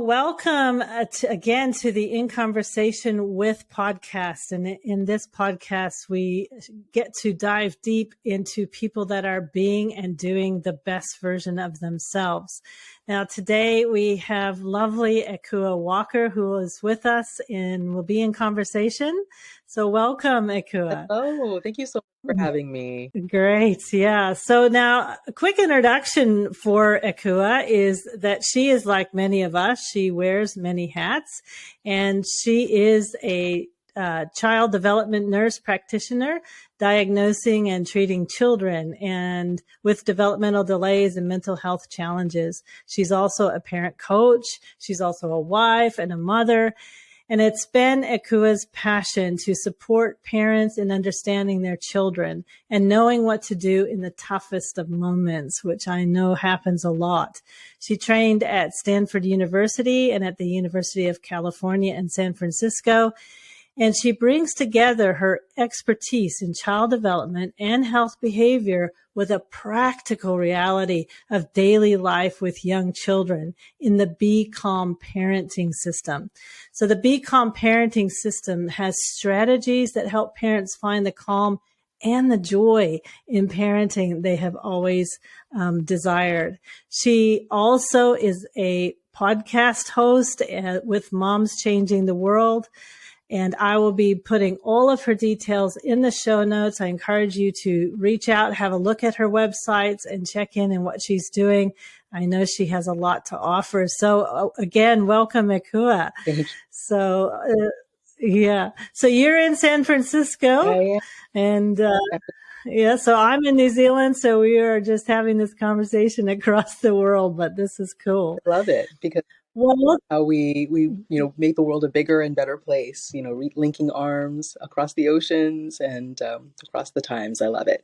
welcome again to the In Conversation with podcast. And in this podcast, we get to dive deep into people that are being and doing the best version of themselves. Now, today we have lovely Ekua Walker, who is with us and will be in conversation. So welcome, Ekua. Hello, thank you so much for having me. Great. Yeah. So now a quick introduction for Ekua is that she is like many of us. She wears many hats, and she is a child development nurse practitioner diagnosing and treating children and with developmental delays and mental health challenges. She's also a parent coach. She's also a wife and a mother. And it's been Ekua's passion to support parents in understanding their children and knowing what to do in the toughest of moments, which I know happens a lot. She trained at Stanford University and at the University of California in San Francisco. And she brings together her expertise in child development and health behavior with a practical reality of daily life with young children in the Be Calm parenting system. So the Be Calm parenting system has strategies that help parents find the calm and the joy in parenting they have always desired. She also is a podcast host with Moms Changing the World. And I will be putting all of her details in the show notes. I encourage you to reach out, have a look at her websites, and check in on what she's doing. I know she has a lot to offer. So again, welcome, Ekua. Thank you. So, yeah. So you're in San Francisco. I am. And yeah, so I'm in New Zealand. So we are just having this conversation across the world, but this is cool. I love it because how we make the world a bigger and better place, linking arms across the oceans and across the times. I love it.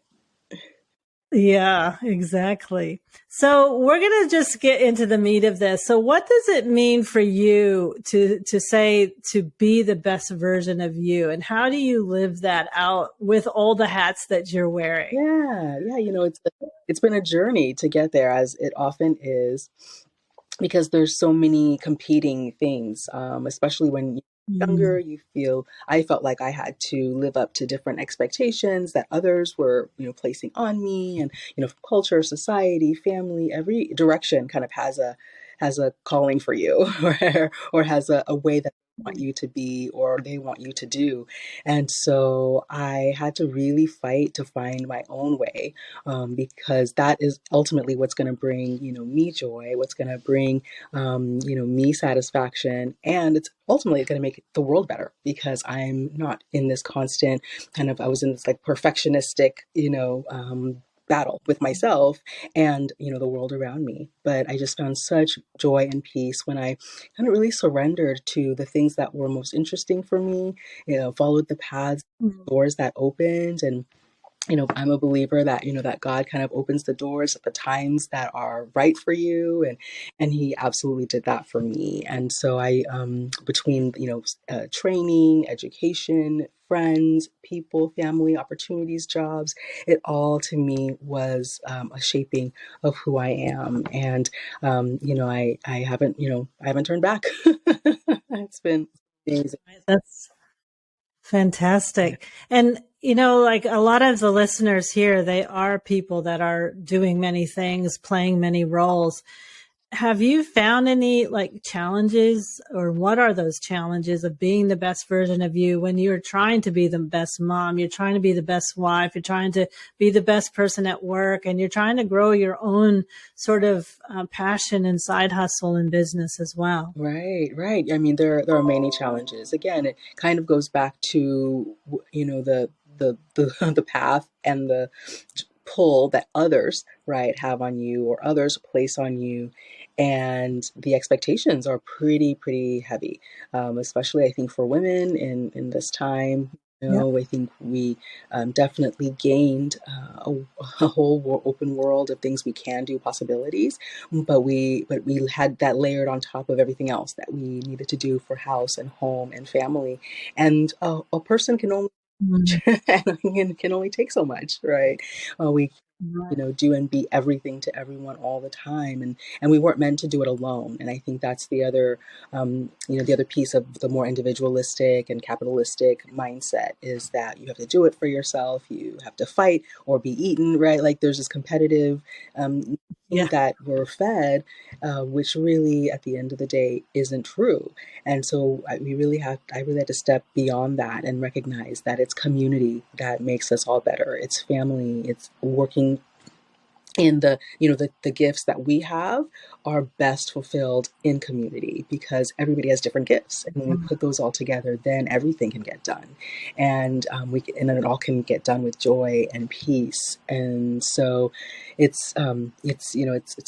Yeah, exactly. So we're going to just get into the meat of this. So what does it mean for you to say to be the best version of you? And how do you live that out with all the hats that you're wearing? Yeah. It's been a journey to get there, as it often is, because there's so many competing things, especially when you're younger. I felt like I had to live up to different expectations that others were, placing on me, and from culture, society, family, every direction kind of has a calling for you, or has a way that they want you to be or they want you to do. And so I had to really fight to find my own way, because that is ultimately what's going to bring, me joy, what's going to bring, me satisfaction. And it's ultimately going to make the world better, because I'm not in this constant I was in this like perfectionistic, battle with myself and, the world around me. But I just found such joy and peace when I kind of really surrendered to the things that were most interesting for me, followed the paths, doors that opened. And I'm a believer that, that God kind of opens the doors at the times that are right for you. And he absolutely did that for me. And so I, between, training, education, friends, people, family, opportunities, jobs, it all to me was a shaping of who I am. And, I haven't turned back. It's been amazing. That's fantastic. And, like a lot of the listeners here, they are people that are doing many things, playing many roles. Have you found any challenges, or what are those challenges of being the best version of you when you're trying to be the best mom, you're trying to be the best wife, you're trying to be the best person at work, and you're trying to grow your own sort of passion and side hustle and business as well? Right. I mean, there are many challenges. Again, it kind of goes back to, the path and the pull that others, right, have on you, or others place on you. And the expectations are pretty heavy, especially I think for women in this time. I think we definitely gained a whole open world of things we can do, possibilities, but we had that layered on top of everything else that we needed to do for house and home and family. And a person can only and can only take so much, right? We Right. do and be everything to everyone all the time, and we weren't meant to do it alone. And I think that's the other the other piece of the more individualistic and capitalistic mindset is that you have to do it for yourself, you have to fight or be eaten, right? Like there's this competitive thing Yeah. that we're fed, which really at the end of the day isn't true. And so I really had to step beyond that and recognize that it's community that makes us all better. It's family. It's working in the gifts that we have are best fulfilled in community because everybody has different gifts, and when we put those all together, then everything can get done, and and then it all can get done with joy and peace. And so it's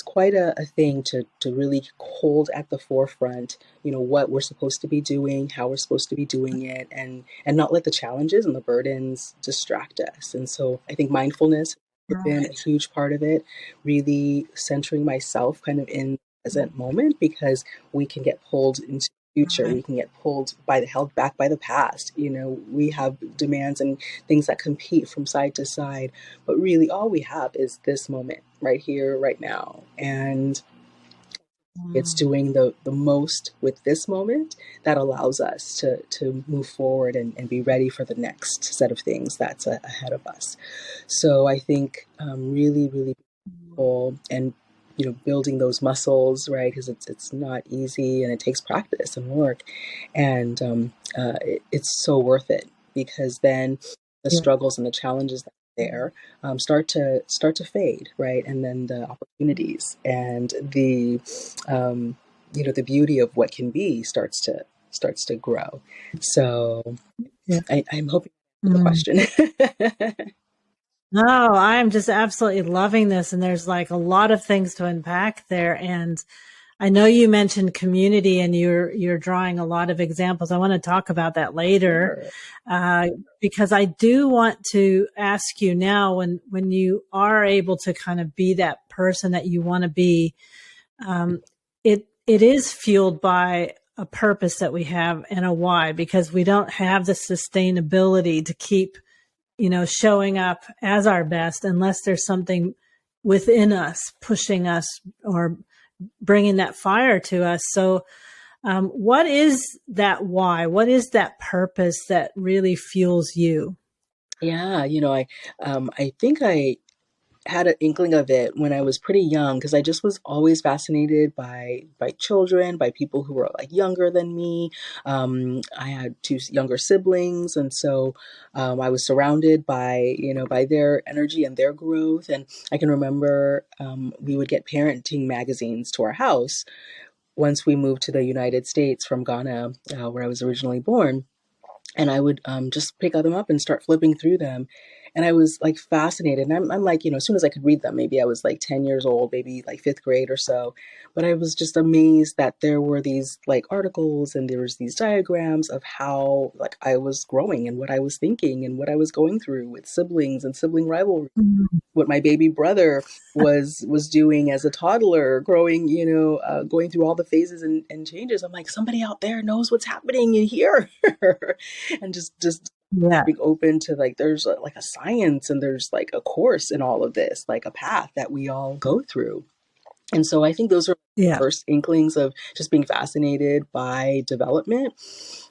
quite a thing to really hold at the forefront what we're supposed to be doing, how we're supposed to be doing it, and not let the challenges and the burdens distract us. And so I think mindfulness has been a Right. huge part of it, really centering myself kind of in the present moment, because we can get pulled into the future. Right. We can get pulled held back by the past. We have demands and things that compete from side to side, but really all we have is this moment right here, right now. And it's Mm. doing the most with this moment that allows us to move forward and be ready for the next set of things that's ahead of us. So I think really, really cool, and building those muscles, right? Because it's not easy, and it takes practice and work, and it's so worth it, because then the Yeah. struggles and the challenges that are there start to fade, right? And then the opportunities and the beauty of what can be starts to grow. So Yeah. I'm hoping to Mm. answer the question. No, I'm just absolutely loving this. And there's like a lot of things to unpack there. And I know you mentioned community and you're drawing a lot of examples. I want to talk about that later, Sure. uh, because I do want to ask you now when you are able to kind of be that person that you want to be, um, it is fueled by a purpose that we have and a why, because we don't have the sustainability to keep showing up as our best unless there's something within us pushing us or bringing that fire to us. So, what is that why? What is that purpose that really fuels you? Yeah, I think I had an inkling of it when I was pretty young, because I just was always fascinated by children, by people who were like younger than me. I had two younger siblings, and so I was surrounded by their energy and their growth. And I can remember we would get parenting magazines to our house once we moved to the United States from Ghana, where I was originally born, and I would just pick them up and start flipping through them. And I was like fascinated. And I'm like, as soon as I could read them, maybe I was like 10 years old, maybe like fifth grade or so. But I was just amazed that there were these like articles and there was these diagrams of how like I was growing and what I was thinking and what I was going through with siblings and sibling rivalry, Mm. what my baby brother was doing as a toddler, growing, going through all the phases and changes. I'm like, somebody out there knows what's happening in here, and just Yeah. being open to like there's like a science, and there's like a course in all of this, like a path that we all go through. And so I think those are Yeah. first inklings of just being fascinated by development,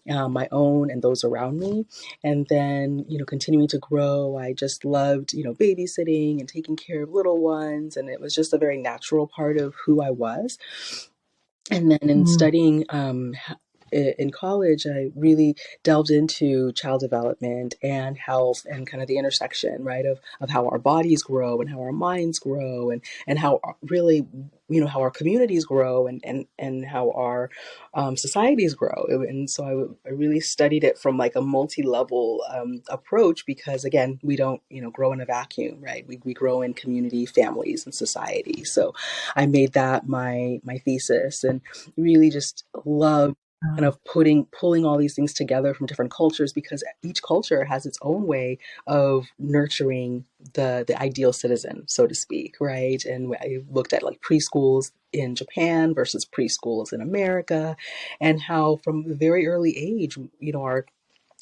my own and those around me. And then, continuing to grow, I just loved, babysitting and taking care of little ones. And it was just a very natural part of who I was. And then in Mm. studying in college, I really delved into child development and health and kind of the intersection, right, of how our bodies grow and how our minds grow, and how really, how our communities grow, and how our societies grow. And so I really studied it from like a multi-level approach, because again, we don't, grow in a vacuum, right? We grow in community, families, and society. So I made that my thesis, and really just love kind of pulling all these things together from different cultures, because each culture has its own way of nurturing the ideal citizen, so to speak, right? And I looked at like preschools in Japan versus preschools in America, and how from a very early age, our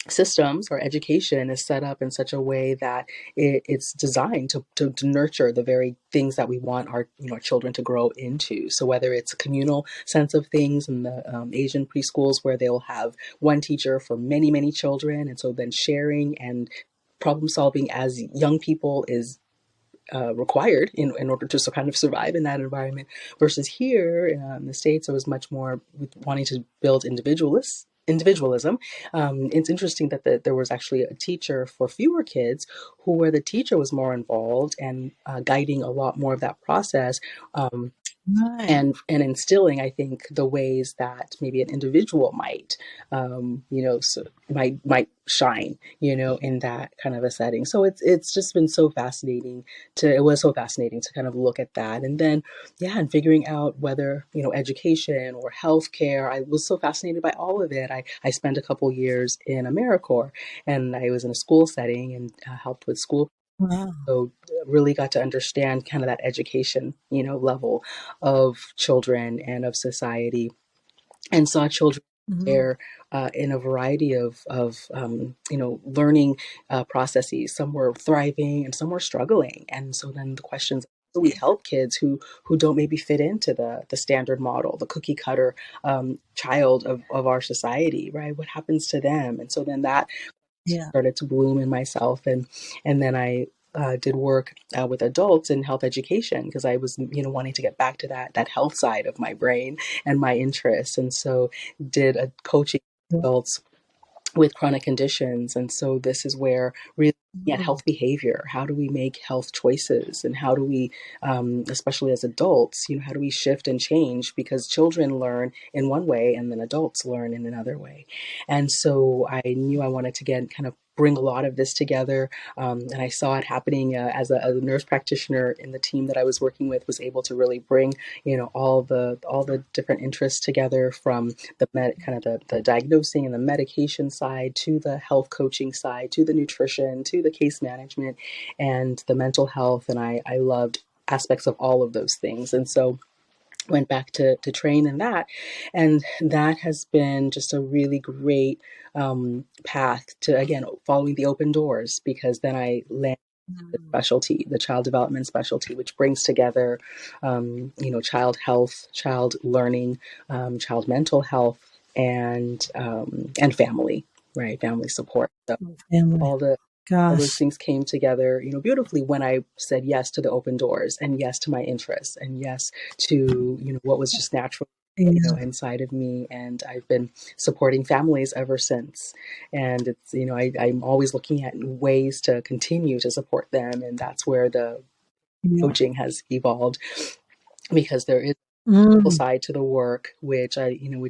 systems or education is set up in such a way that it's designed to nurture the very things that we want our children to grow into. So whether it's a communal sense of things in the Asian preschools where they'll have one teacher for many children, and so then sharing and problem solving as young people is required in order to kind of survive in that environment, versus here in the States, it was much more with wanting to build individualism. It's interesting that there was actually a teacher for fewer kids where the teacher was more involved and guiding a lot more of that process. Right. And instilling, I think, the ways that maybe an individual might, might shine, in that kind of a setting. So it's just been so fascinating it was so fascinating to kind of look at that, and then and figuring out whether education or healthcare. I was so fascinated by all of it. I spent a couple years in AmeriCorps, and I was in a school setting and helped with school. Wow. So really got to understand kind of that education, level of children and of society, and saw children Mhm. there in a variety of learning processes. Some were thriving and some were struggling. And so then the questions, how do we help kids who don't maybe fit into the standard model, the cookie cutter child of our society, right? What happens to them? And so then that Yeah. started to bloom in myself, and then I did work with adults in health education because I was wanting to get back to that health side of my brain and my interests, and so did a coaching adults with chronic conditions. And so this is where really looking at Mm. health behavior, how do we make health choices, and how do we, especially as adults, how do we shift and change, because children learn in one way and then adults learn in another way. And so I knew I wanted to get kind of bring a lot of this together, and I saw it happening as a nurse practitioner in the team that I was working with, was able to really bring all the different interests together, from the diagnosing and the medication side, to the health coaching side, to the nutrition, to the case management, and the mental health. And I loved aspects of all of those things. And so went back to train in that. And that has been just a really great path to, again, following the open doors, because then I landed the specialty, the child development specialty, which brings together, child health, child learning, child mental health, and family, right? Family support. So Family. all the all those Gosh. things came together, beautifully when I said yes to the open doors, and yes to my interests, and yes to, what was just natural, Yeah. inside of me. And I've been supporting families ever since. And it's, I'm always looking at ways to continue to support them. And that's where the Yeah. coaching has evolved, because there is a Mm. side to the work, which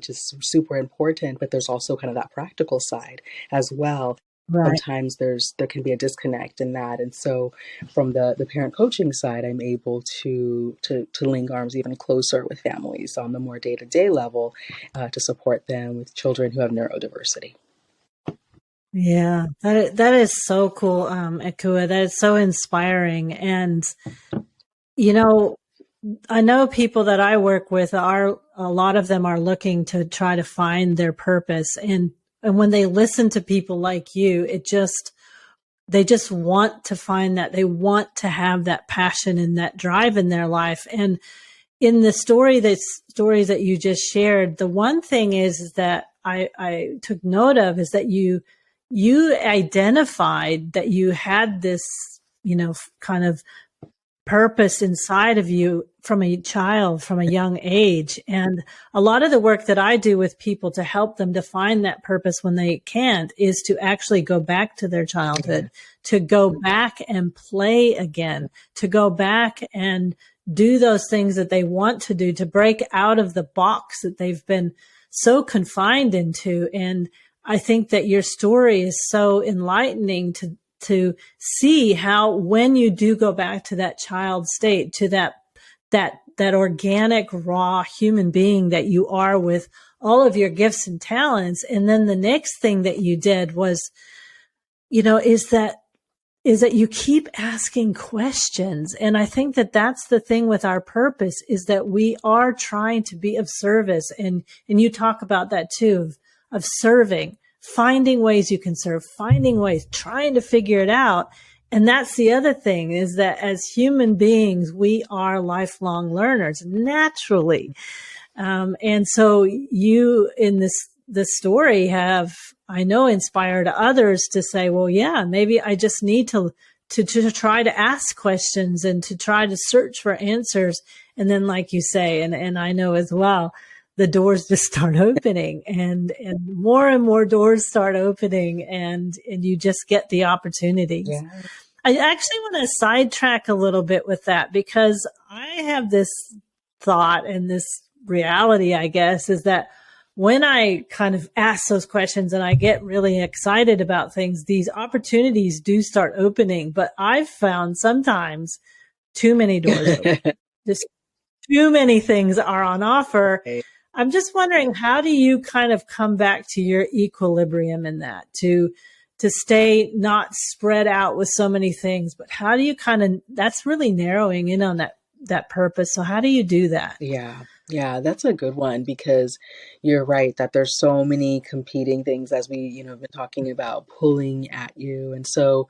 is super important, but there's also kind of that practical side as well. Right. Sometimes there can be a disconnect in that, and so from the parent coaching side, I'm able to link arms even closer with families on the more day-to-day level, to support them with children who have neurodiversity. Yeah. That is so cool, Ekua. That is so inspiring. And, you know, I know people that I work with a lot of them are looking to try to find their purpose. And when they listen to people like you, they just want to find that. They want to have that passion and that drive in their life. And in the stories that you just shared, the one thing is that I took note of is that you identified that you had this, kind of purpose inside of you from a child, from a young age. And a lot of the work that I do with people to help them to find that purpose when they can't is to actually go back to their childhood, to go back and play again, to go back and do those things that they want to do, to break out of the box that they've been so confined into. And I think that your story is so enlightening to see how, when you do go back to that child state, to that organic, raw human being that you are, with all of your gifts and talents. And then the next thing that you did was, is that you keep asking questions. And I think that that's the thing with our purpose, is that we are trying to be of service. And you talk about that too, of serving, finding ways you can serve, finding ways, trying to figure it out. And that's the other thing, is that as human beings, we are lifelong learners naturally. And so you in this story have, I know, inspired others to say, well, yeah, maybe I just need to try to ask questions and to try to search for answers. And then, like you say, and I know as well, the doors just start opening, and more doors start opening, and you just get the opportunities. Yeah. I actually want to sidetrack a little bit with that, because I have this thought and this reality, I guess, is that when I kind of ask those questions and I get really excited about things, these opportunities do start opening. But I've found sometimes too many doors open. Just too many things are on offer. I'm just wondering, how do you kind of come back to your equilibrium in that, to stay not spread out with so many things, but how do you kind of, that's really narrowing in on that purpose. So how do you do that? Yeah. Yeah, that's a good one, because you're right that there's so many competing things, as we, have been talking about, pulling at you. And so,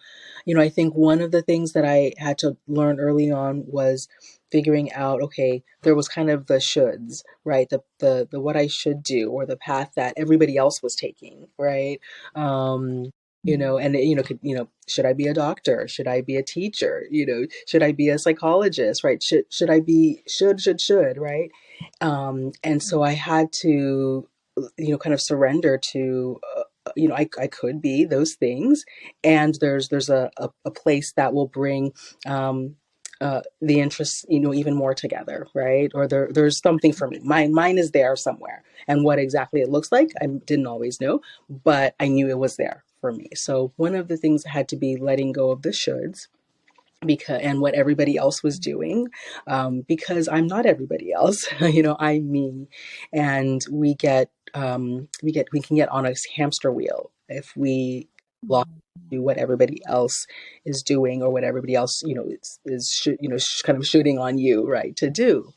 I think one of the things that I had to learn early on was figuring out, okay, there was kind of the shoulds, right? The what I should do, or the path that everybody else was taking, right? And should I be a doctor? Should I be a teacher? Should I be a psychologist, right? Should I be, should, right? And so I had to, kind of surrender to, I could be those things, and there's a place that will bring, the interests, even more together, right? Or there's something for me. Mine is there somewhere, and what exactly it looks like, I didn't always know, but I knew it was there for me. So one of the things had to be letting go of the shoulds, because and what everybody else was doing, because I'm not everybody else. I'm me, and we can get on a hamster wheel if we lock to what everybody else is doing, or what everybody else kind of shooting on you, right, to do.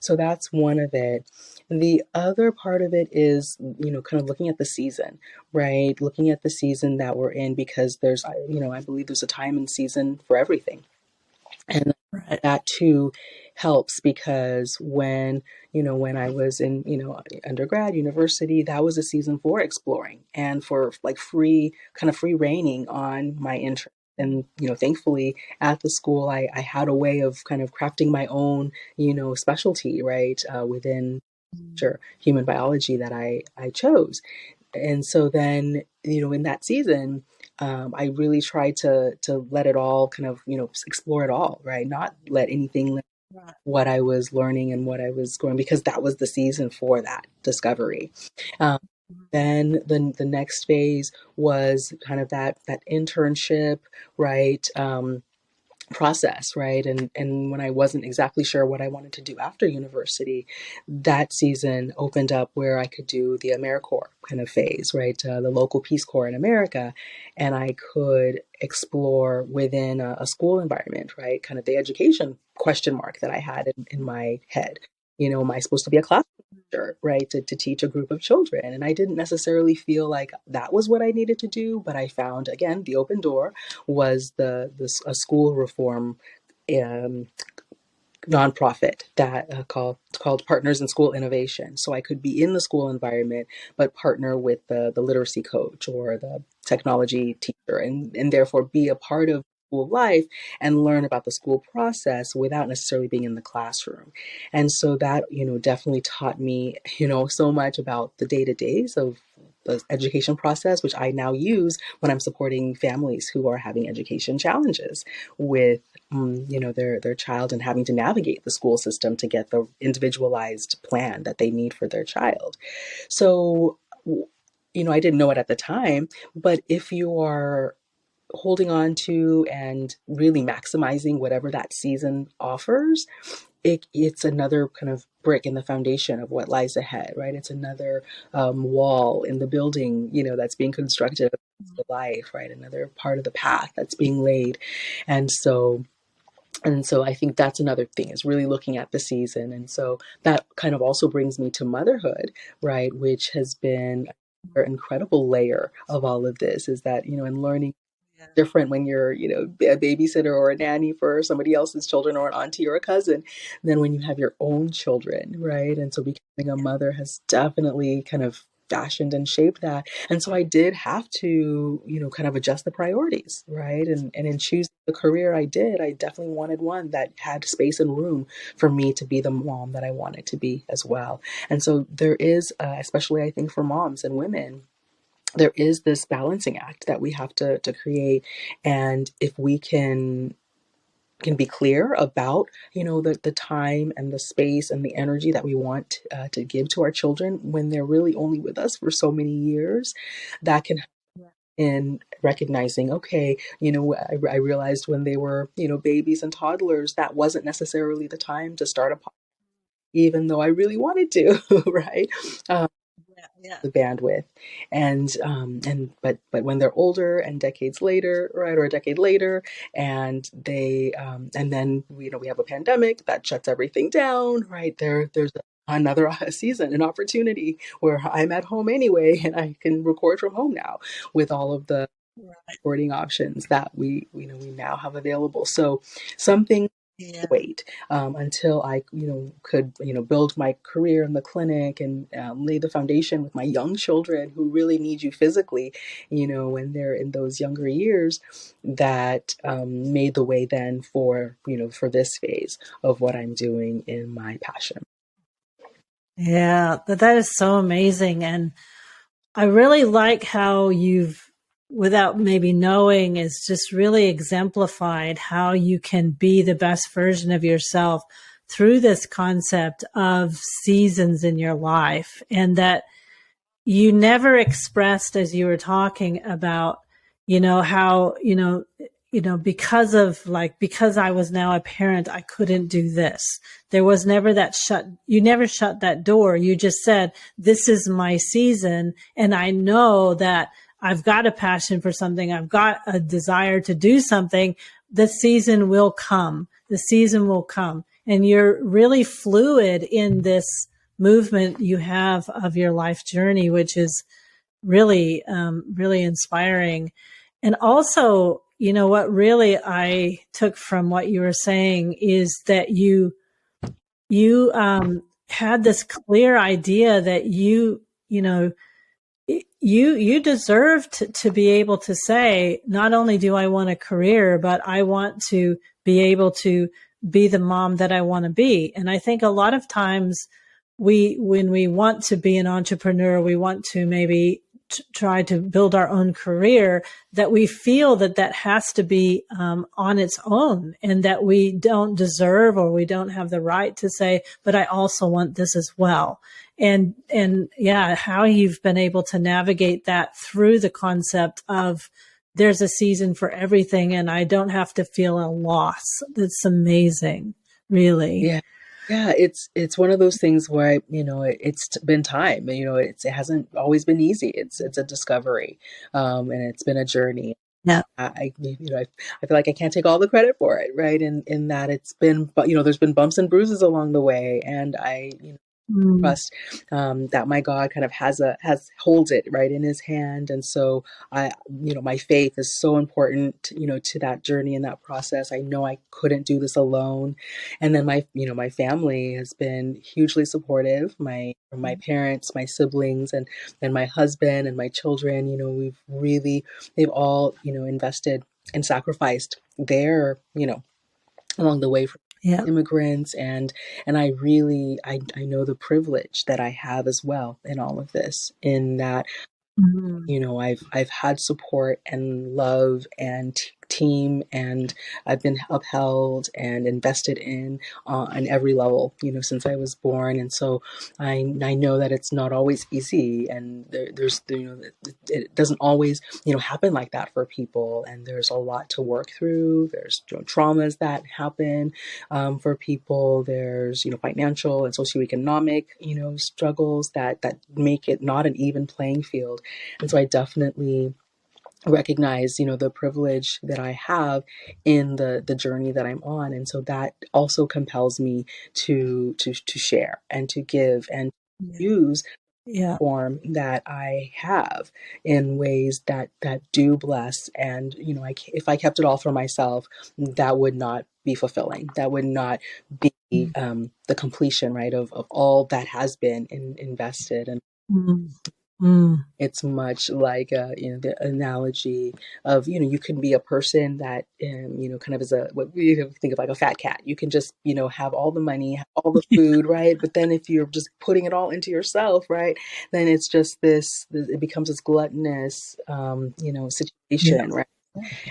So that's one of it. The other part of it is, kind of looking at the season, right? Looking at the season that we're in, because I believe there's a time and season for everything. And Right. that too helps, because when I was in, undergrad, university, that was a season for exploring and for like free reigning on my interest. And, thankfully at the school, I had a way of kind of crafting my own, specialty, right, within human biology that I chose. And so then, in that season, I really tried to let it all kind of, explore it all, right? Not let anything limit Right. what I was learning and what I was going, because that was the season for that discovery. Um, then the next phase was kind of that internship, right? Process, right? And when I wasn't exactly sure what I wanted to do after university, that season opened up where I could do the AmeriCorps kind of phase, right? The local Peace Corps in America, and I could explore within a school environment, right? Kind of the education question mark that I had in my head. Am I supposed to be a classroom teacher, right? To teach a group of children, and I didn't necessarily feel like that was what I needed to do, but I found, again, the open door was a school reform um, nonprofit that called Partners in School Innovation. So I could be in the school environment, but partner with the literacy coach or the technology teacher, and therefore be a part of school life and learn about the school process without necessarily being in the classroom. And so that, definitely taught me, so much about the day-to-days of the education process, which I now use when I'm supporting families who are having education challenges with their child, and having to navigate the school system to get the individualized plan that they need for their child. So, I didn't know it at the time, but if you are holding on to and really maximizing whatever that season offers, it's another kind of brick in the foundation of what lies ahead, right? It's another wall in the building, that's being constructed of life, right? Another part of the path that's being laid. And so I think that's another thing, is really looking at the season. And so that kind of also brings me to motherhood, right? Which has been incredible layer of all of this is that, in learning Yeah. different when you're, a babysitter or a nanny for somebody else's children or an auntie or a cousin than when you have your own children, right? And so becoming a mother has definitely kind of fashioned and shaped that. And so I did have to, kind of adjust the priorities, right? And in choosing the career I did, I definitely wanted one that had space and room for me to be the mom that I wanted to be as well. And so there is, especially I think for moms and women, there is this balancing act that we have to create. And if we can be clear about, the time and the space and the energy that we want to give to our children when they're really only with us for so many years, that can Yeah. in recognizing, okay, I realized when they were, babies and toddlers, that wasn't necessarily the time to start a podcast, even though I really wanted to, right? Yeah. Yeah. The bandwidth, but when they're older and decades later, right, or a decade later, and they and then we have a pandemic that shuts everything down, right? There's another season, an opportunity where I'm at home anyway, and I can record from home now with all of the Right. recording options that we now have available. So something Yeah. wait until I, could, build my career in the clinic and lay the foundation with my young children who really need you physically, when they're in those younger years, that made the way then for, for this phase of what I'm doing in my passion. Yeah. That is so amazing. And I really like how you've, without maybe knowing, is just really exemplified how you can be the best version of yourself through this concept of seasons in your life. And that you never expressed, as you were talking about, how, because I was now a parent, I couldn't do this. There was never you never shut that door. You just said, this is my season. And I know that I've got a passion for something. I've got a desire to do something. The season will come. The season will come. And you're really fluid in this movement you have of your life journey, which is really, really inspiring. And also, what really I took from what you were saying is that you had this clear idea that you deserve to be able to say, not only do I want a career, but I want to be able to be the mom that I want to be. And I think a lot of times when we want to be an entrepreneur, we want to maybe try to build our own career, that we feel that has to be on its own, and that we don't deserve or we don't have the right to say, but I also want this as well. And yeah, how you've been able to navigate that through the concept of there's a season for everything and I don't have to feel a loss. That's amazing, really. Yeah. Yeah, it's one of those things where it's been time. It hasn't always been easy. It's a discovery, and it's been a journey. Yeah. I feel like I can't take all the credit for it, right? In that it's been, but there's been bumps and bruises along the way, and I Mm. trust that my God kind of holds it right in His hand, and so my faith is so important, to that journey and that process. I know I couldn't do this alone, and then my family has been hugely supportive. My parents, my siblings, and my husband and my children. They've all invested and sacrificed their along the way for Yeah. immigrants, and I know the privilege that I have as well in all of this, in that Mm. I've had support and love and team, and I've been upheld and invested in on every level, since I was born. And so I know that it's not always easy, and there's it doesn't always happen like that for people, and there's a lot to work through. There's traumas that happen for people. There's financial and socioeconomic struggles that make it not an even playing field. And so I definitely recognize, the privilege that I have in the journey that I'm on. And so that also compels me to share and to give and Yeah. use Yeah. form that I have in ways that do bless. And if I kept it all for myself, that would not be fulfilling. That would not be Mm. the completion, right, of all that has been invested. And Mm. Mm. it's much like the analogy of you can be a person that kind of is a what we think of like a fat cat. You can just have all the money, have all the food, right? But then if you're just putting it all into yourself, right, then it's just this it becomes this gluttonous Yeah. situation, right?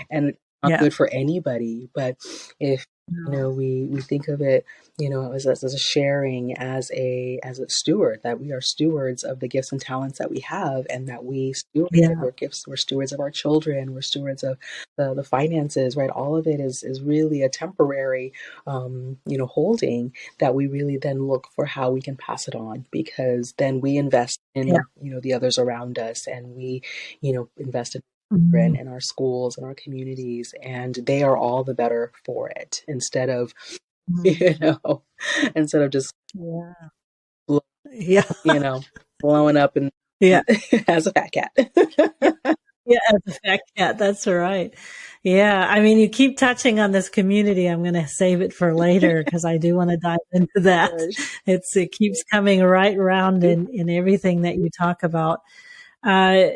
And it's not Yeah. good for anybody. But if No. we think of it, as a sharing, as a steward, that we are stewards of the gifts and talents that we have, and that we steward it. Yeah. We're stewards of our children. We're stewards of the finances, right? All of it is really a temporary, holding that we really then look for how we can pass it on, because then we invest Yeah. in the others around us, and we invest in Mm. in our schools and our communities, and they are all the better for it, instead of you Mm. know instead of just Yeah. blow- Yeah. blowing up and Yeah. as a fat cat. Yeah. Yeah. As a fat cat. That's right. Yeah. I mean, you keep touching on this community. I'm going to save it for later because I do want to dive into that. Gosh. It keeps coming right around in everything that you talk about. Uh,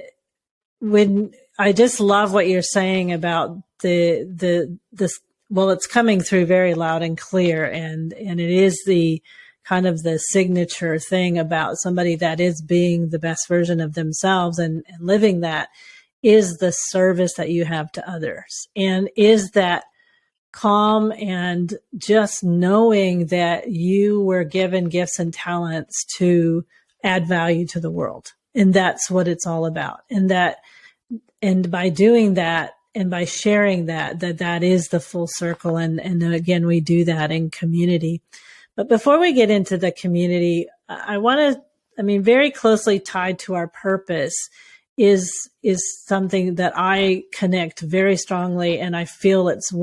when I just love what you're saying about this, well, it's coming through very loud and clear, and it is the kind of the signature thing about somebody that is being the best version of themselves and living that is the service that you have to others, and is that calm and just knowing that you were given gifts and talents to add value to the world. And that's what it's all about. And by doing that and by sharing that is the full circle. And again, we do that in community. But before we get into the community, I want to, very closely tied to our purpose is something that I connect very strongly. And I feel it's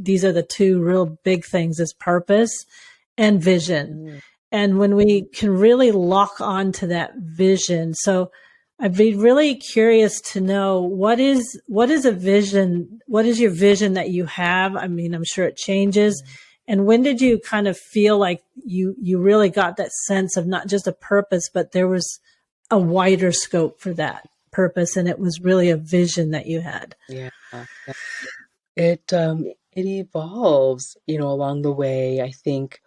these are the two real big things, is purpose and vision. Mm. And when we can really lock onto that vision. So I'd be really curious to know what is a vision? What is your vision that you have? I'm sure it changes. And when did you kind of feel like you really got that sense of not just a purpose, but there was a wider scope for that purpose, and it was really a vision that you had? Yeah. It evolves along the way. I think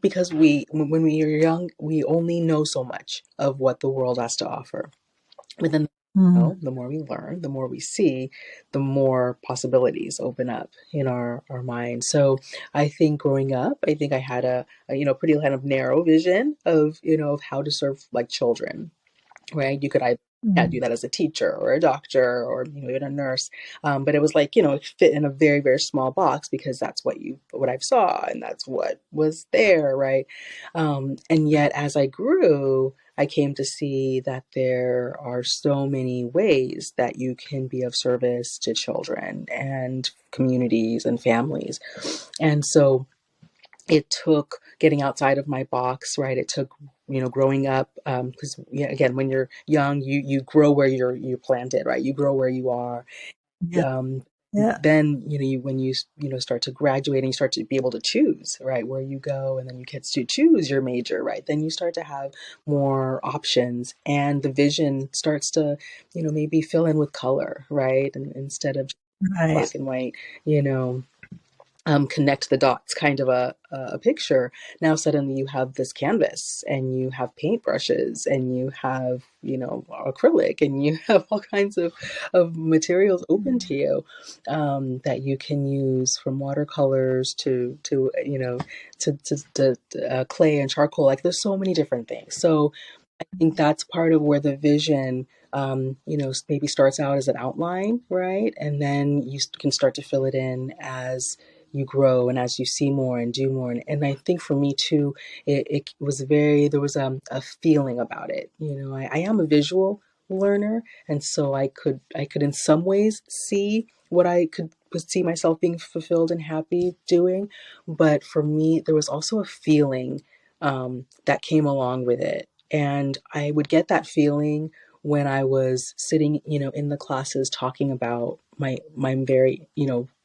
because when we are young, we only know so much of what the world has to offer. But then Mm. the more we learn, the more we see, the more possibilities open up in our mind. So I think growing up, I think I had a pretty kind of narrow vision of how to serve like children, right? You could either do Mm. that as a teacher or a doctor or even a nurse, but it was like it fit in a very very small box because that's what I saw and that's what was there, right? And yet as I grew, I came to see that there are so many ways that you can be of service to children and communities and families, and so it took getting outside of my box, right? It took growing up, because yeah, again, when you're young, you grow where you're planted, right? You grow where you are. Yeah. um, Yeah. then when you start to graduate and you start to be able to choose, right, where you go, and then you get to choose your major, right, then you start to have more options, and the vision starts to maybe fill in with color, right, and instead of Right. black and white, you know connect the dots kind of a picture. Now suddenly you have this canvas and you have paintbrushes and you have acrylic and you have all kinds of materials open to you, that you can use, from watercolors to clay and charcoal. Like there's so many different things. So I think that's part of where the vision, maybe starts out as an outline, right? And then you can start to fill it in as you grow and as you see more and do more. And I think for me too, it was there was a feeling about it. I am a visual learner. And so I could in some ways see what I could see myself being fulfilled and happy doing. But for me, there was also a feeling that came along with it, And I would get that feeling when I was sitting, in the classes talking about my very,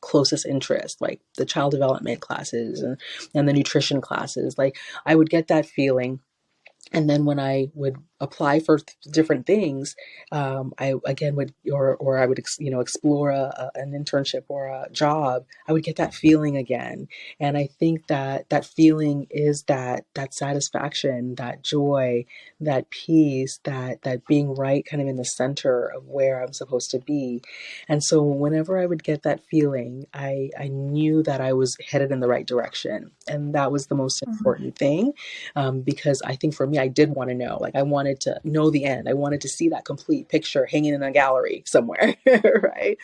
closest interest, like the child development classes and the nutrition classes. Like I would get that feeling, and then when I would apply for different things, I again would, or I would, explore an internship or a job. I would get that feeling again, and I think that that feeling is that satisfaction, that joy, that peace, that being right, kind of in the center of where I'm supposed to be. And so whenever I would get that feeling, I knew that I was headed in the right direction, and that was the most important thing, because I think for me, I did want to know. Like I wanted to know the end. I wanted to see that complete picture hanging in a gallery somewhere, right?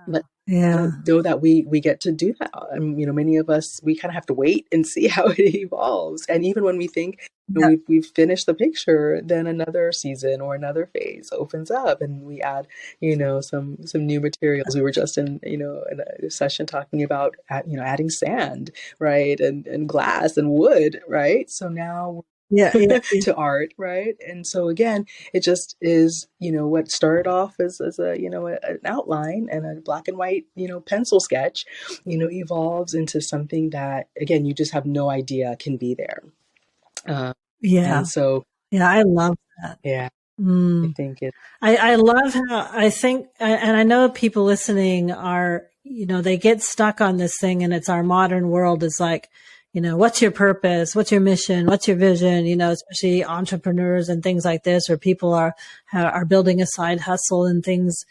But I Yeah. don't know that we get to do that. Many of us, we kind of have to wait and see how it evolves. And even when we think, Yeah. we've finished the picture, then another season or another phase opens up, and we add, some new materials. We were just in a session talking about, adding sand, right, and glass and wood, right. So now Yeah. Yeah. to art, right? And so again, it just is, what started off as a, an outline and a black and white, pencil sketch, evolves into something that, again, you just have no idea can be there. Yeah. And so, Yeah. I love that. yeah, I Mm. think it, I love how I think, and I know people listening are, they get stuck on this thing, and it's our modern world is like, what's your purpose? What's your mission? What's your vision? Especially entrepreneurs and things like this, or people are building a side hustle and things.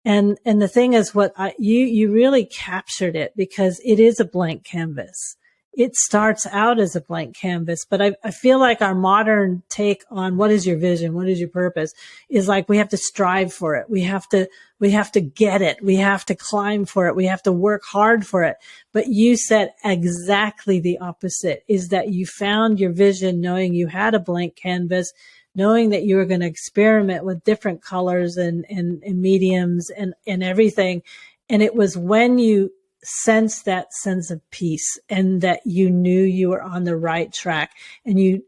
And the thing is, you really captured it, because it is a blank canvas. It starts out as a blank canvas, but I feel like our modern take on what is your vision, what is your purpose, is like we have to strive for it. We have to get it. We have to climb for it. We have to work hard for it. But you said exactly the opposite, is that you found your vision knowing you had a blank canvas, knowing that you were going to experiment with different colors and mediums and everything. And it was when you sensed that sense of peace and that you knew you were on the right track. And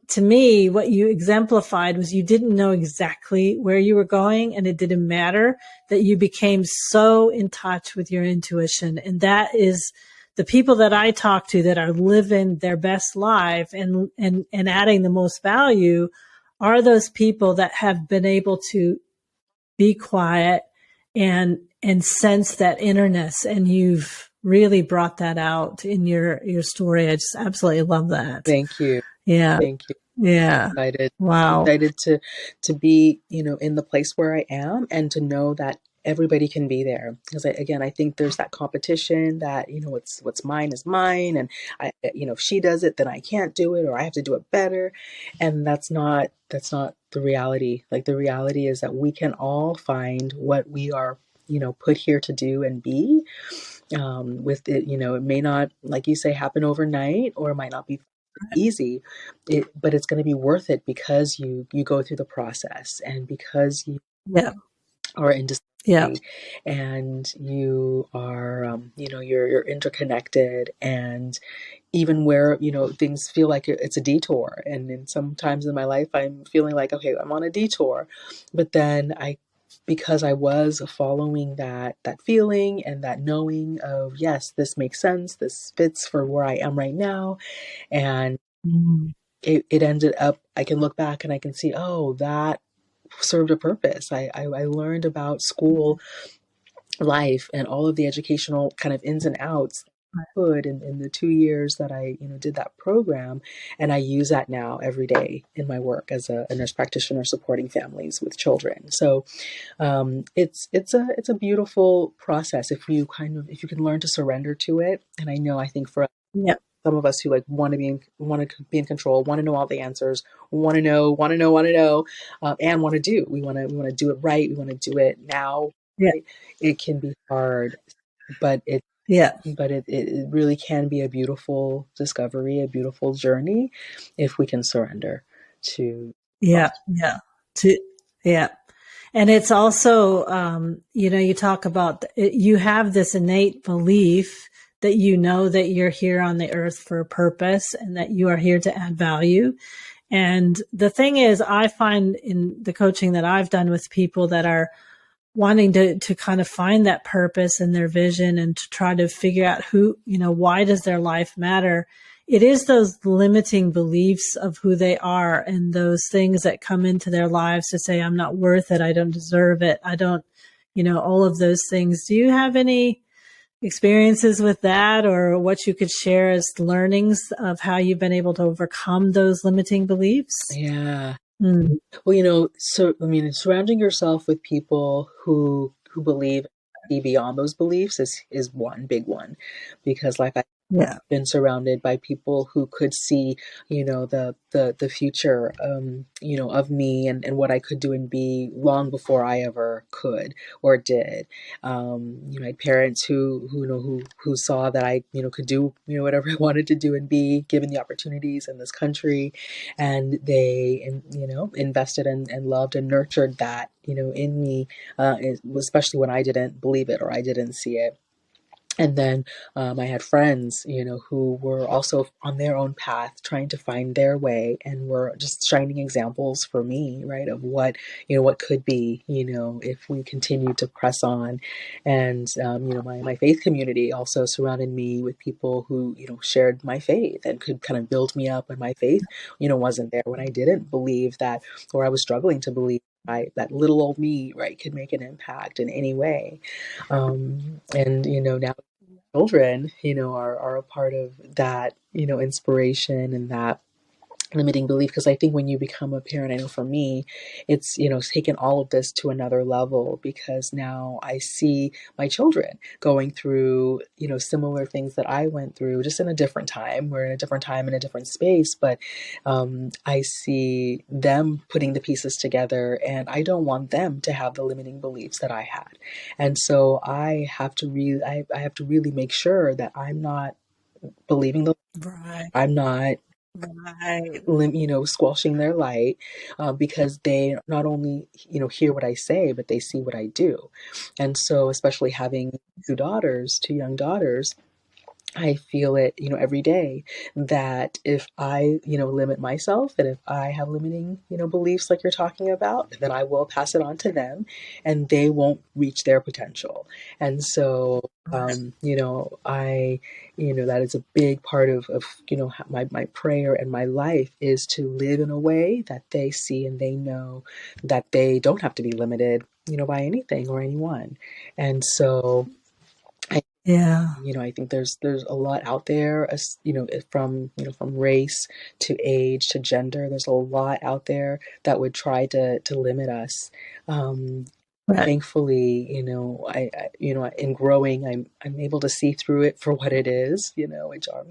to me, what you exemplified was you didn't know exactly where you were going, and it didn't matter, that you became so in touch with your intuition. And that is the people that I talk to that are living their best life and adding the most value are those people that have been able to be quiet and sense that innerness. And you've really brought that out in your story. I just absolutely love that. thank you. Yeah. Thank you. Yeah. Excited, Wow. excited to be, in the place where I am, and to know that everybody can be there. Because again, I think there's that competition that, what's mine is mine, and if she does it, then I can't do it, or I have to do it better. And that's not the reality. Like the reality is that we can all find what we are, put here to do and be. With it, it may not, like you say, happen overnight, or it might not be easy, but it's going to be worth it, because you go through the process, and because you Yeah. are in Yeah. discovery, and you are, you're interconnected, and even where, things feel like it's a detour, and then sometimes in my life I'm feeling like, okay, I'm on a detour, but then because I was following that feeling and that knowing of, yes, this makes sense, this fits for where I am right now, and Mm. it ended up, I can look back and I can see, oh, that served a purpose. I learned about school life and all of the educational kind of ins and outs could in the 2 years that I did that program, and I use that now every day in my work as a nurse practitioner supporting families with children. So it's a beautiful process if you can learn to surrender to it. And I think for Yeah. some of us who like want to be in control, want to know all the answers, want to know, and want to do. We want to do it right. We want to do it now. Yeah. Right? It can be hard, but Yeah. it really can be a beautiful discovery, a beautiful journey, if we can surrender to the Yeah. process. Yeah. To, yeah. And it's also, you talk about, you have this innate belief that that you're here on the earth for a purpose and that you are here to add value. And the thing is, I find in the coaching that I've done with people that are wanting to kind of find that purpose and their vision and to try to figure out who, why does their life matter? It is those limiting beliefs of who they are and those things that come into their lives to say, I'm not worth it. I don't deserve it. I don't, all of those things. Do you have any experiences with that, or what you could share as learnings of how you've been able to overcome those limiting beliefs? Yeah. Mm. Well, surrounding yourself with people who believe beyond those beliefs is one big one, because like I Yeah. been surrounded by people who could see, the future, of me and what I could do and be long before I ever could or did. I had parents who saw that I, could do, whatever I wanted to do and be given the opportunities in this country. And they, invested and loved and nurtured that, in me, especially when I didn't believe it or I didn't see it. And then I had friends, who were also on their own path, trying to find their way, and were just shining examples for me, right, of what could be, if we continue to press on. And my faith community also surrounded me with people who, shared my faith and could kind of build me up when my faith, wasn't there, when I didn't believe that, or I was struggling to believe. That little old me, right, could make an impact in any way. And now children, are a part of that, inspiration and that limiting belief. Because I think when you become a parent, I know for me, it's, taken all of this to another level, because now I see my children going through, similar things that I went through, just in a different time. We're in a different time, in a different space, but I see them putting the pieces together, and I don't want them to have the limiting beliefs that I had. And so I have to really make sure that I'm not believing the, Right. I'm not Right. squelching their light, because they not only, hear what I say, but they see what I do. And so, especially having two young daughters, I feel it, every day, that if I, limit myself, and if I have limiting, beliefs like you're talking about, then I will pass it on to them, and they won't reach their potential. And so, I, that is a big part of my prayer and my life, is to live in a way that they see and they know that they don't have to be limited, by anything or anyone. And so, Yeah. I think there's a lot out there, as from race to age to gender. There's a lot out there that would try to limit us. Um, Right. Thankfully, in growing, I'm able to see through it for what it is. Which are,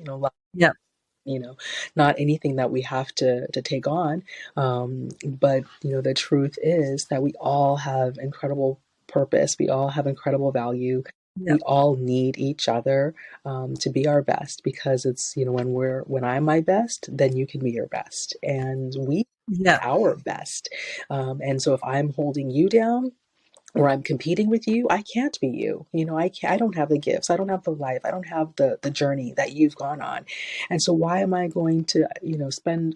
Yeah. you know, not anything that we have to take on. But, the truth is that we all have incredible purpose. We all have incredible value. Yeah. We all need each other, to be our best, because it's, when I'm my best, then you can be your best, and we Yeah. our best. And so if I'm holding you down, or I'm competing with you, I can't be you. I don't have the gifts. I don't have the life. I don't have the journey that you've gone on. And so why am I going to,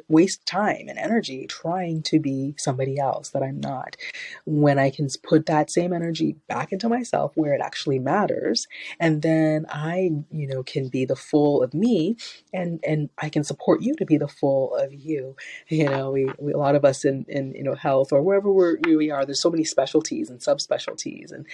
waste time and energy trying to be somebody else that I'm not, when I can put that same energy back into myself where it actually matters. And then I, can be the full of me, and I can support you to be the full of you. We a lot of us in health, or wherever we are, there's so many specialties and subspecialties, and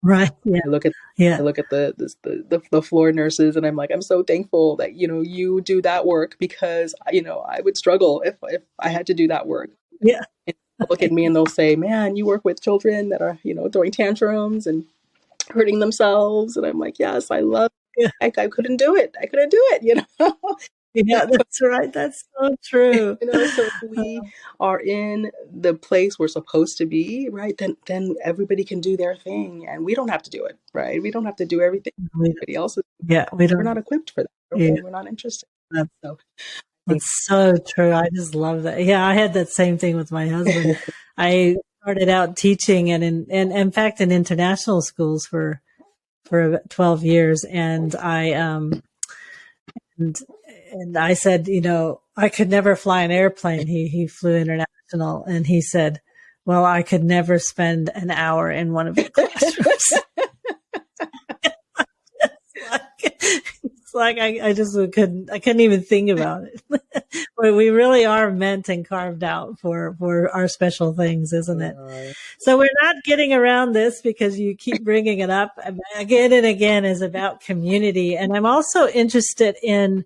Right. Yeah. I look at Yeah. the floor nurses, and I'm like, I'm so thankful that you do that work, because I would struggle if I had to do that work. Yeah. And they'll look at me and they'll say, "Man, you work with children that are throwing tantrums and hurting themselves," and I'm like, "Yes, I love." Yeah. I couldn't do it. I couldn't do it. Yeah. That's right. That's so true. So if we are in the place we're supposed to be, right, then everybody can do their thing, and we don't have to do it, right? We don't have to do everything We, everybody else is. yeah. We We're not don't. equipped for that. Yeah. We're not interested. That's, So I think, that's so true. I just love that. Yeah. I had that same thing with my husband. I started out teaching and in fact in international schools for about 12 years. And and I said, I could never fly an airplane. He flew international, and he said, well, I could never spend an hour in one of your classrooms. It's like I just couldn't even think about it. But we really are meant and carved out for our special things, isn't it? So we're not getting around this because you keep bringing it up again and again, is about community. And I'm also interested in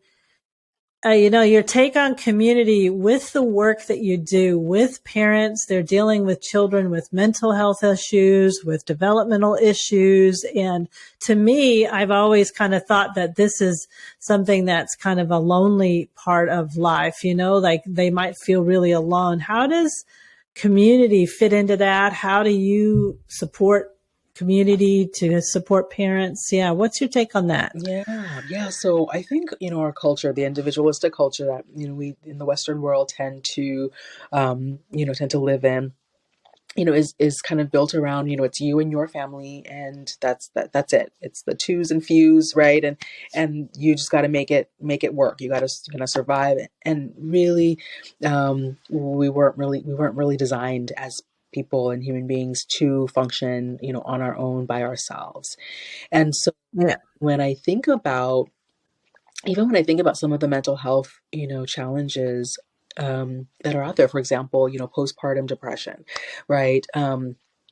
your take on community with the work that you do with parents. They're dealing with children with mental health issues, with developmental issues. And to me, I've always kind of thought that this is something that's kind of a lonely part of life, like they might feel really alone. How does community fit into that? How do you support community to support parents? Yeah. What's your take on that? Yeah. So I think, our culture, the individualistic culture that, we in the Western world tend to live in, is kind of built around, it's you and your family, and that's it. It's the twos and fews, right? And you just got to make it work. You're gonna survive it. And really, we weren't really designed as people and human beings to function, on our own by ourselves. And so Yeah. when I think about some of the mental health, challenges that are out there, for example, postpartum depression, right?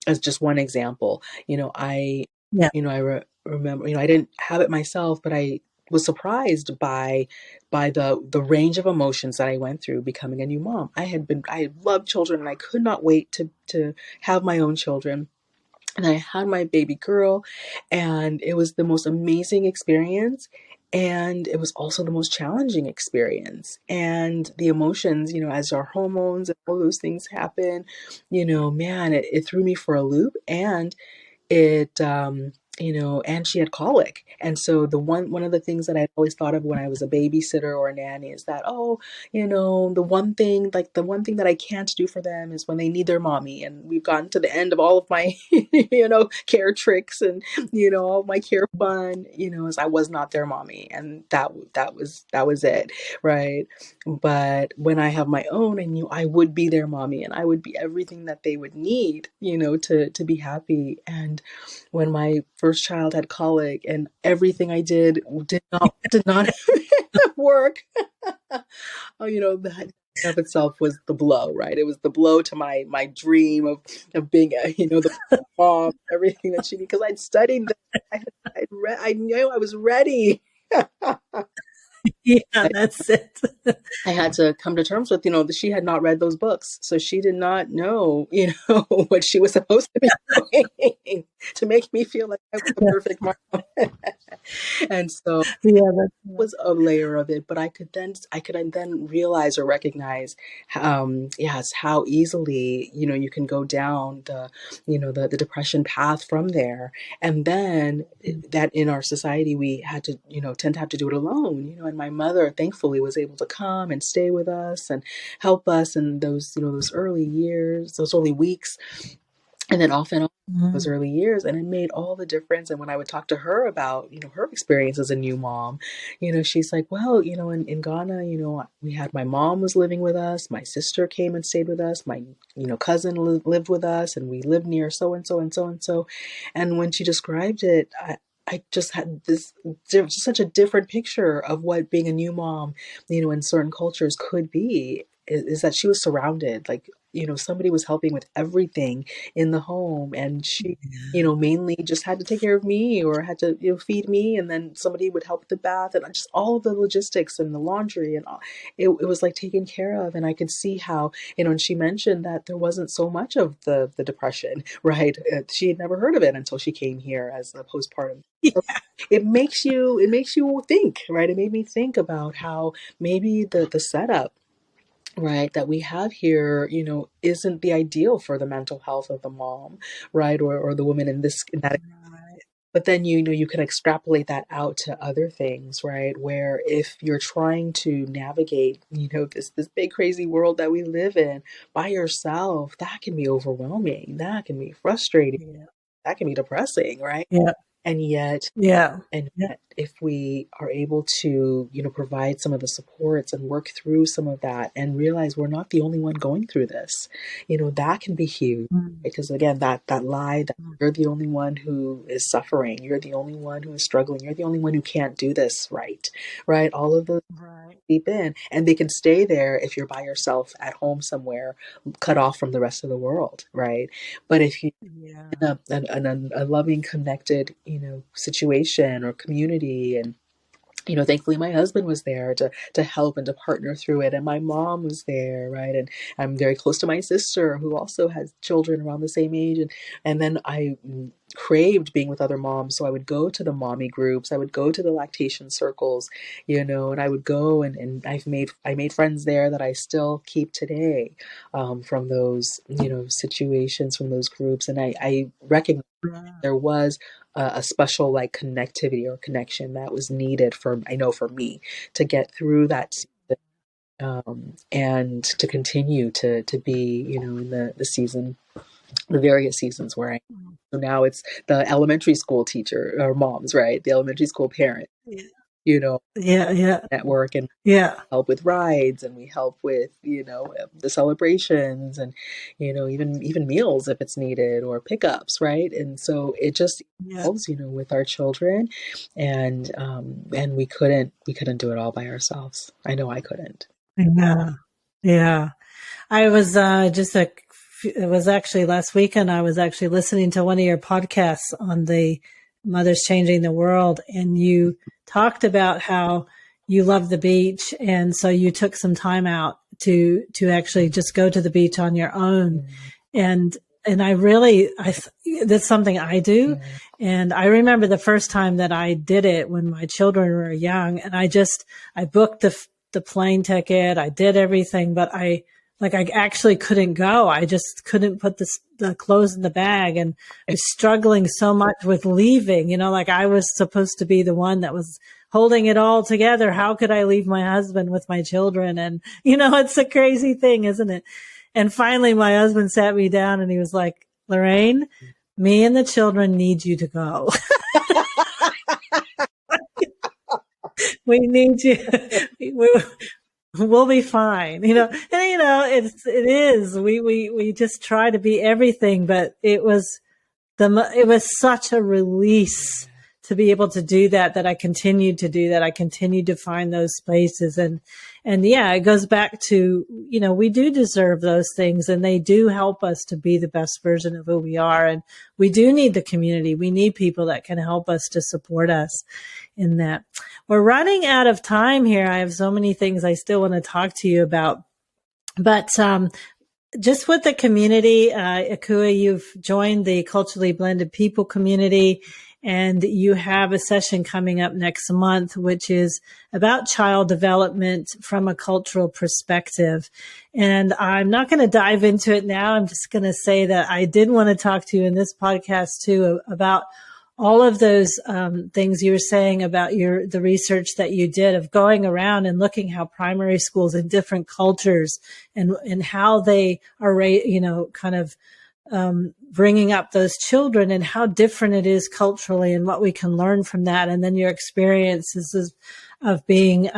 As just one example, Yeah. remember, I didn't have it myself, but I was surprised by the range of emotions that I went through becoming a new mom. I loved children, and I could not wait to have my own children. And I had my baby girl, and it was the most amazing experience. And it was also the most challenging experience. And the emotions, as our hormones and all those things happen, man, it threw me for a loop. And it, and she had colic. And so one of the things that I always thought of when I was a babysitter or a nanny is that, the one thing that I can't do for them is when they need their mommy. And we've gotten to the end of all of my, care tricks and, all my care fun, as I was not their mommy. And that was it. Right. But when I have my own, I knew I would be their mommy, and I would be everything that they would need, to be happy. And when my first child had colic, and everything I did not work, that of itself was the blow, right? It was the blow to my dream of being the mom, everything that she needed, because I'd studied this. I knew I was ready. Yeah, that's it. I had to come to terms with, that she had not read those books. So she did not know, what she was supposed to be doing to make me feel like I was the perfect mom. And so that was a layer of it, but I could then realize or recognize, how easily, you can go down the depression path from there. And then that in our society, we had to, tend to have to do it alone, and my mother thankfully was able to come and stay with us and help us in those, those early years, those early weeks. And then often those early years, and it made all the difference. And when I would talk to her about, her experience as a new mom, she's like, well, in Ghana, we had, my mom was living with us, my sister came and stayed with us, my, cousin lived with us, and we lived near so and so and so and so. And when she described it, I just had such a different picture of what being a new mom, in certain cultures could be, is that she was surrounded, like, somebody was helping with everything in the home, and she, mainly just had to take care of me, or had to, feed me, and then somebody would help with the bath, and just all of the logistics and the laundry, and all, it was like taken care of. And I could see how, and she mentioned that there wasn't so much of the depression, right? She had never heard of it until she came here as a postpartum. So it makes you think, right? It made me think about how maybe the setup, right, that we have here, isn't the ideal for the mental health of the mom, right, or the woman in that. But then, you can extrapolate that out to other things, right, where if you're trying to navigate, this big crazy world that we live in by yourself, that can be overwhelming, that can be frustrating, that can be depressing, right? Yeah. And yet, Yeah. and Yeah. yet, if we are able to, provide some of the supports and work through some of that and realize we're not the only one going through this, that can be huge. Mm. Because again, that lie that Mm. you're the only one who is suffering, you're the only one who is struggling, you're the only one who can't do this right, right? All of those Right. deep in, and they can stay there if you're by yourself at home somewhere, cut off from the rest of the world, right? But if you Yeah. a loving, connected, situation or community, and thankfully my husband was there to help and to partner through it, and my mom was there, right? And I'm very close to my sister who also has children around the same age, and then I craved being with other moms, so I would go to the mommy groups, I would go to the lactation circles, and I would go, and I made friends there that I still keep today, from those situations, from those groups, and I recognize Yeah. there was a special like connectivity or connection that was needed for, I know, for me to get through that season, and to continue to be in the season, the various seasons where I, so now it's the elementary school teacher or moms, right? The elementary school parent, Yeah. you know Yeah. Yeah. network, and Yeah. help with rides, and we help with the celebrations, and even meals if it's needed, or pickups, right? And so it just Yeah. evolves, with our children, and we couldn't do it all by ourselves. I know I couldn't. Yeah. Yeah. I was it was actually last weekend. I was actually listening to one of your podcasts on the Mothers Changing the World, and you talked about how you love the beach, and so you took some time out to actually just go to the beach on your own, and I really that's something I do, Yeah. and I remember the first time that I did it when my children were young, and I booked the plane ticket, I did everything, but I actually couldn't go. I just couldn't put the clothes in the bag, and I was struggling so much with leaving, like I was supposed to be the one that was holding it all together. How could I leave my husband with my children? And, it's a crazy thing, isn't it? And finally my husband sat me down and he was like, Lorraine, me and the children need you to go. We need you. We'll be fine, and it is, we just try to be everything, but it was such a release to be able to do that, that I continued to do that. I continued to find those spaces, and yeah, it goes back to, we do deserve those things, and they do help us to be the best version of who we are. And we do need the community. We need people that can help us, to support us in that. We're running out of time here. I have so many things I still want to talk to you about, but, just with the community, Ekua, you've joined the Culturally Blended People community, and you have a session coming up next month, which is about child development from a cultural perspective. And I'm not going to dive into it now. I'm just going to say that I did want to talk to you in this podcast too about all of those things you were saying about the research that you did of going around and looking how primary schools in different cultures and how they are, kind of bringing up those children, and how different it is culturally, and what we can learn from that. And then your experiences of being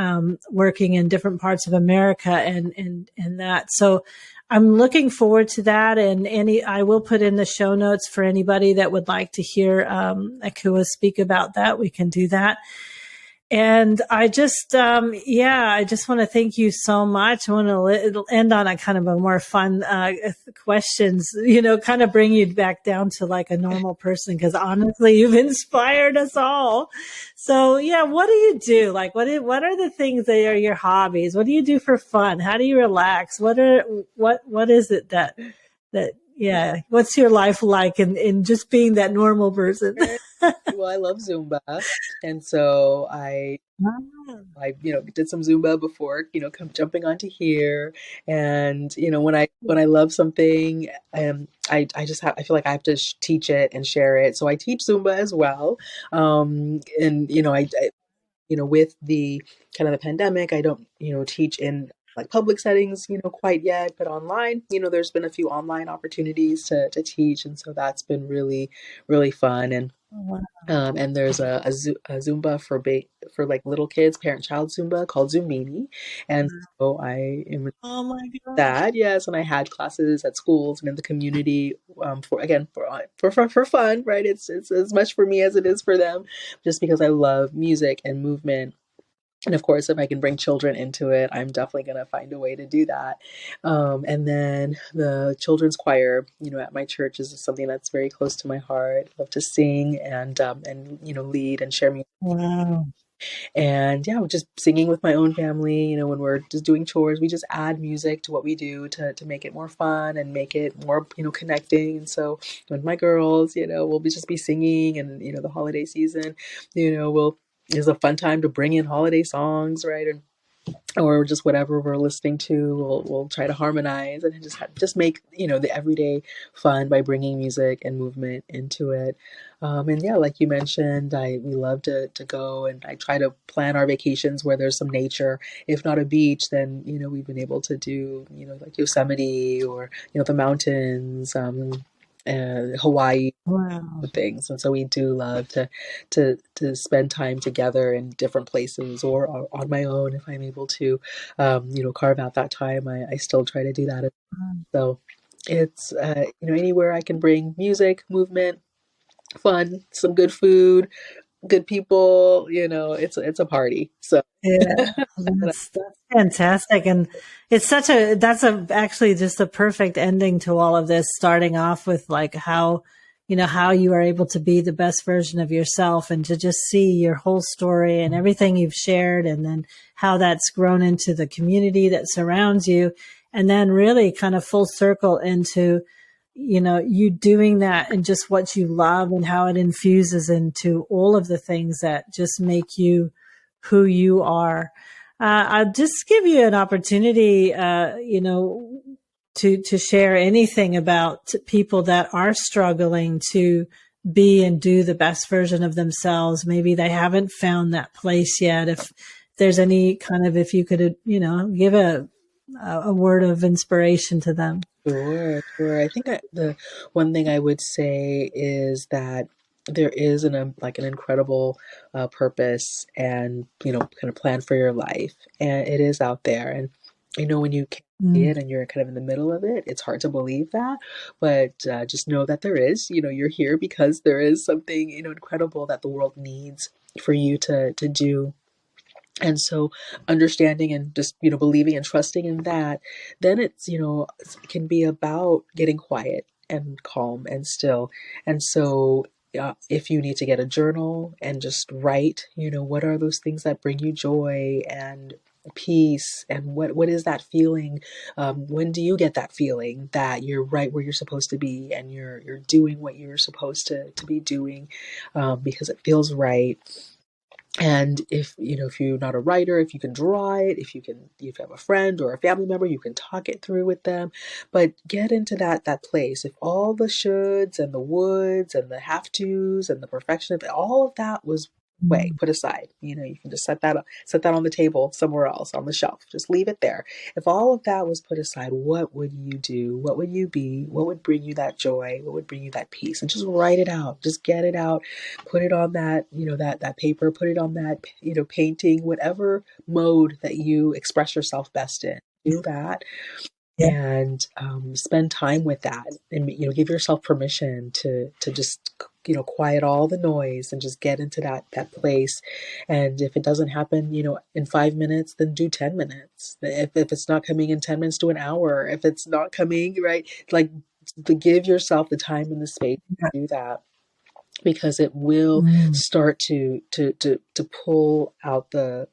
working in different parts of America, and that. So I'm looking forward to that, and I will put in the show notes for anybody that would like to hear Ekua speak about that. We can do that. And I just, I just want to thank you so much. I want to end on a kind of a more fun questions, kind of bring you back down to like a normal person, because honestly, you've inspired us all. So yeah, what do you do? Like, what are the things that are your hobbies? What do you do for fun? How do you relax? What is it yeah, what's your life like in just being that normal person? Well, I love Zumba, and so I did some Zumba before come jumping onto here, and when I love something, I feel like I have to teach it and share it, so I teach Zumba as well, and with the kind of the pandemic, I don't teach in like public settings, quite yet, but online, there's been a few online opportunities to teach. And so that's been really, really fun. Wow. And there's a Zumba for like little kids, parent-child Zumba called Zumbini. And so I am in Oh my gosh. that, yes. And I had classes at schools and in the community, for again, for fun, right? It's as much for me as it is for them, just because I love music and movement. And of course, if I can bring children into it, I'm definitely going to find a way to do that. And then the children's choir, at my church is something that's very close to my heart. I love to sing and lead and share music. Wow. And yeah, just singing with my own family. When we're just doing chores, we just add music to what we do to make it more fun and make it more, connecting. And so with my girls, we'll just be singing, and the holiday season, we'll is a fun time to bring in holiday songs, right? And or just whatever we're listening to, we'll try to harmonize and just make the everyday fun by bringing music and movement into it. And yeah, like you mentioned, we love to go, and I try to plan our vacations where there's some nature. If not a beach, then we've been able to do like Yosemite or the mountains, Hawaii Wow. things. And so we do love to spend time together in different places, or on my own if I'm able to carve out that time. I still try to do that. So it's anywhere I can bring music, movement, fun, some good food, good people, it's a party. So Yeah, that's fantastic, and it's such a that's a actually just a perfect ending to all of this. Starting off with like how how you are able to be the best version of yourself, and to just see your whole story and everything you've shared, and then how that's grown into the community that surrounds you, and then really kind of full circle into you doing that and just what you love and how it infuses into all of the things that just make you who you are. I'll just give you an opportunity, to share anything about people that are struggling to be and do the best version of themselves. Maybe they haven't found that place yet. If there's any kind of, if you could, give a word of inspiration to them. sure, sure. I think the one thing I would say is that there is like an incredible purpose and kind of plan for your life, and it is out there. And when you can't see Mm. it and you're kind of in the middle of it, it's hard to believe that. But just know that there is. You're here because there is something incredible that the world needs for you to do. And so understanding and just believing and trusting in that, then it's it can be about getting quiet and calm and still. And so if you need to get a journal and just write, what are those things that bring you joy and peace, and what is that feeling, when do you get that feeling that you're right where you're supposed to be, and you're doing what you're supposed to be doing, because it feels right. And if you're not a writer, if you can draw it, if you have a friend or a family member, you can talk it through with them. But get into that place. If all the shoulds and the woulds and the have tos and the perfection, if all of that was way Mm. put aside, you can just set that on the table somewhere else on the shelf. Just leave it there. If all of that was put aside, what would you do? What would you be? What would bring you that joy? What would bring you that peace? And just write it out. Just get it out. Put it on that, that paper, put it on that, painting, whatever mode that you express yourself best in. Do that, Yeah. and spend time with that, and give yourself permission to just quiet all the noise and just get into that place. And if it doesn't happen in 5 minutes, then do 10 minutes. If it's not coming in 10 minutes, do an hour. If it's not coming, right, like, to give yourself the time and the space to do that, because it will Mm. start to pull out the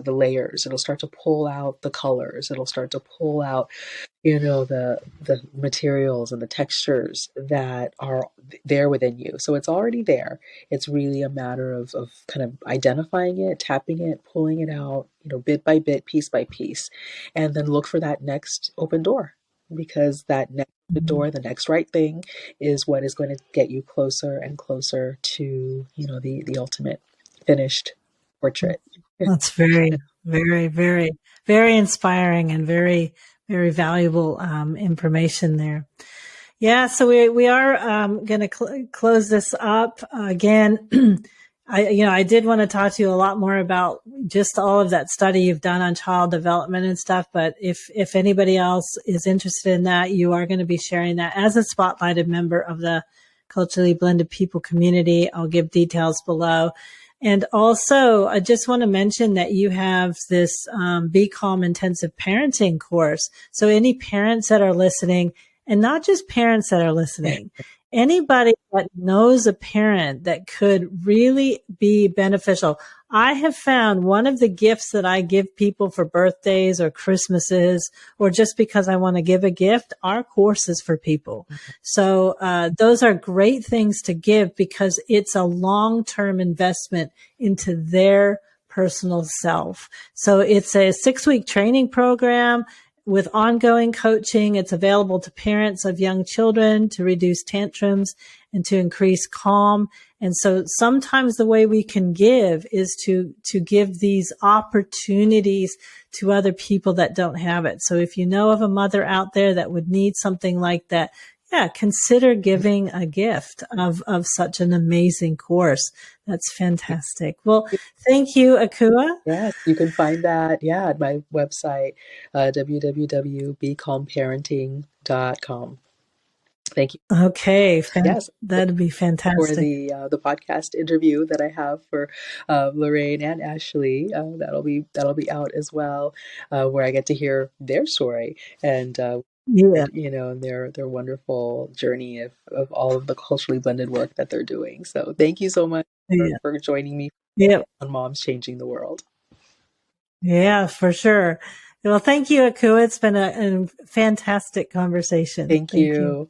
layers. It'll start to pull out the colors. It'll start to pull out the materials and the textures that are there within you. So it's already there. It's really a matter of kind of identifying it, tapping it, pulling it out, bit by bit, piece by piece, and then look for that next open door, because that next open Mm. door, the next right thing, is what is going to get you closer and closer to the ultimate finished portrait. That's very Very, very, very inspiring and very, very valuable information there. Yeah, so we are going to close this up again. I did want to talk to you a lot more about just all of that study you've done on child development and stuff. But if anybody else is interested in that, you are going to be sharing that as a spotlighted member of the Culturally Blended People community. I'll give details below. And also, I just want to mention that you have this Be Calm Intensive Parenting course. So any parents that are listening, and not just parents that are listening, anybody that knows a parent that could really be beneficial. I have found one of the gifts that I give people for birthdays or Christmases, or just because I want to give a gift, are courses for people. So those are great things to give because it's a long-term investment into their personal self. So it's a 6-week training program with ongoing coaching. It's available to parents of young children to reduce tantrums and to increase calm. And so sometimes the way we can give is to give these opportunities to other people that don't have it. So if you know of a mother out there that would need something like that, yeah, consider giving a gift of such an amazing course. That's fantastic. Well, thank you, Ekua. Yes, you can find that, at my website, www.becalmparenting.com. Thank you. Okay, Yes, that'd be for fantastic. the podcast interview that I have for Lorraine and Ashley. That'll be out as well, where I get to hear their story and Yeah, their wonderful journey of all of the culturally blended work that they're doing. So thank you so much yeah, for joining me yeah, on Moms Changing the World. yeah, for sure. Well, thank you, Ekua. It's been a fantastic conversation. Thank Thank you. you.